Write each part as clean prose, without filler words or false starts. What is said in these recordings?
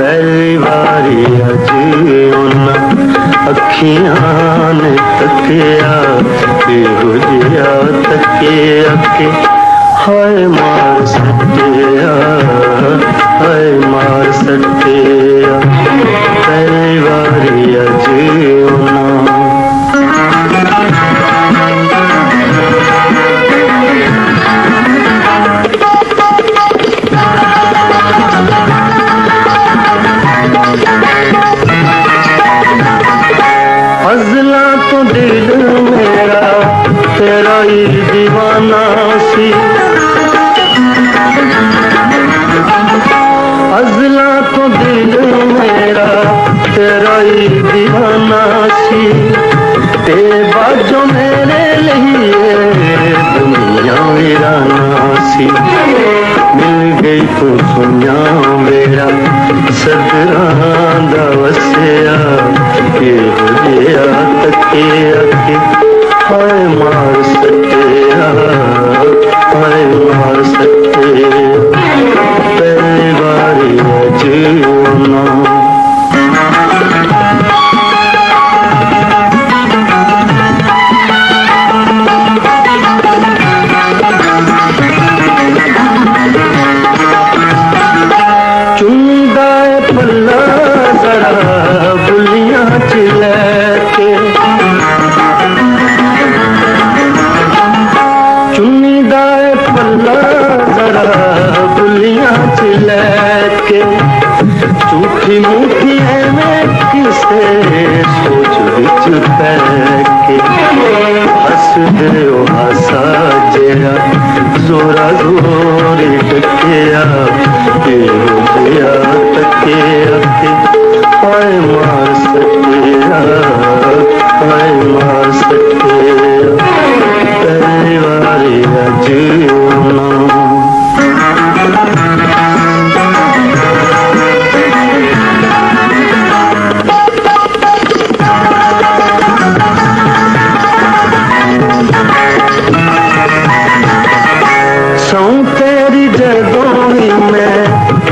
ਪਹਿਲੀ ਵਾਰੀ ਅੱਜ ਉਹਨਾਂ ਅੱਖੀਆਂ ਨੇ ਤੱਕਿਆ, ਇਹੋ ਜਿਹਾ ਤੱਕਿਆ ਕਿ ਹਾਏ ਮਾਰ ਸੱਟਿਆ, ਹਾਏ ਮਾਰ ਸੱਟਿਆ। ਪਹਿਲੀ ਵਾਰੀ ਅੱਜ ਉਹਨਾਂ ਅਜ਼ਲਾਂ ਤੋਂ ਦਿਲ ਮੇਰਾ ਤੇਰਾ ਹੀ دیਵਾਨਾ ਸੀ, ਅਜ਼ਲਾਂ ਤੋਂ ਦਿਲ ਮੇਰਾ ਤੇਰਾ ਹੀ دیਵਾਨਾ ਸੀ, ਤੇ ਬਾਝੋਂ ਮੇਰੇ ਲਈ ਦੁਨੀਆ ਵੀਰਾਨਾ ਸੀ। ਮਿਲ ਗਈ ਤੂੰ ਸੁਣਿਆ ਮੇਰਾ ਸਦਰਾਂ ਦਾ ਵਸਿਆ, ਇਹੋ ਜਿਹਾ ਤੱਕਿਆ ਕਿ ਹਾਏ ਮਾਰ ਸੱਟਿਆ, ਹਾਏ ਮਾਰ ਸੱਟਿਆ। ਪਹਿਲੀ ਵਾਰੀ ਅੱਜ ਉਹਨਾਂ ਬੁੱਲੀਆਂ ਚ ਲੈ ਕੇ, ਚੁੰਨੀ ਦਾ ਪੱਲਾ ਜ਼ਰਾ ਬੁੱਲੀਆਂ ਚ ਲੈ ਕੇ, ਝੂਠੀ ਮੂਠੀ ਐਵੇਂ ਕਿਸੇ ਸੋਚ ਵਿੱਚ ਪੈ ਕੇ, ਹੱਸਦੇ ਉਹ ਹਾਸਾ ਜਿਹੜਾ ਜ਼ੋਰਾ ਜ਼ੋਰੀ ਡੱਕਿਆ, ਇਹੋ ਜਿਹਾ ਤੱਕਿਆ ਕਿ ਹਾਏ ਮਾਰ ਸੱਟਿਆ, ਹਾਏ ਮਾਰ ਸੱਟਿਆ। ਪਹਿਲੀ ਵਾਰੀ ਅੱਜ ਉਹਨਾਂ ਸੌਂ ਤੇਰੀ ਜਦੋਂ ਵੀ ਮੈਂ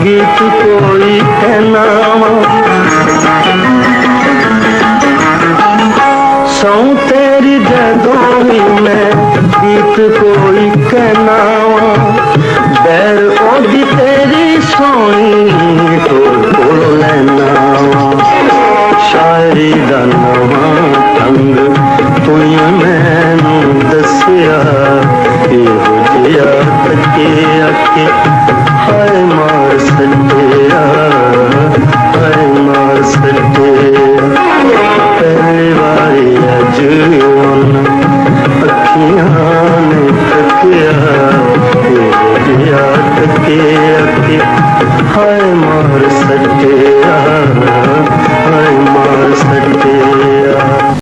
ਗੀਤ ਕੋਈ ਕਹਿਣਾ ਵਾ, ਸੌਂ ਤੇਰੀ ਜਦੋਂ ਵੀ ਮੈਂ ਗੀਤ ਕੋਈ ਕਹਿਣਾ ਵਾ, ਬੈਰ ਉਹਦੀ ਤੇਰੀ ਸੋਹਣੀ ਢੋਲ ਕੋਲ ਲੈਣਾ ਵਾ। ਸ਼ਾਇਰੀ ਦਾ ਨਵਾਂ ਢੰਗ ਤੂੰ ਮੈਨੂੰ ਦੱਸਿਆ, ਇਹੋ ਜਿਹਾ ਤੱਕਿਆ ਕਿ ਹਾਏ ਮਾਰ ਸੱਟਿਆ, ਹਾਏ ਮਾਰ ਸੱਟਿਆ। ਪਹਿਲੀ ਵਾਰੀ ਅੱਜ ਉਹਨਾਂ ਅੱਖੀਆਂ ਨੇ ਤੱਕਿਆ, ਇਹੋ ਜਿਹਾ ਤੱਕਿਆ ਕਿ ਹਾਏ ਮਾਰ ਸੱਟਿਆ,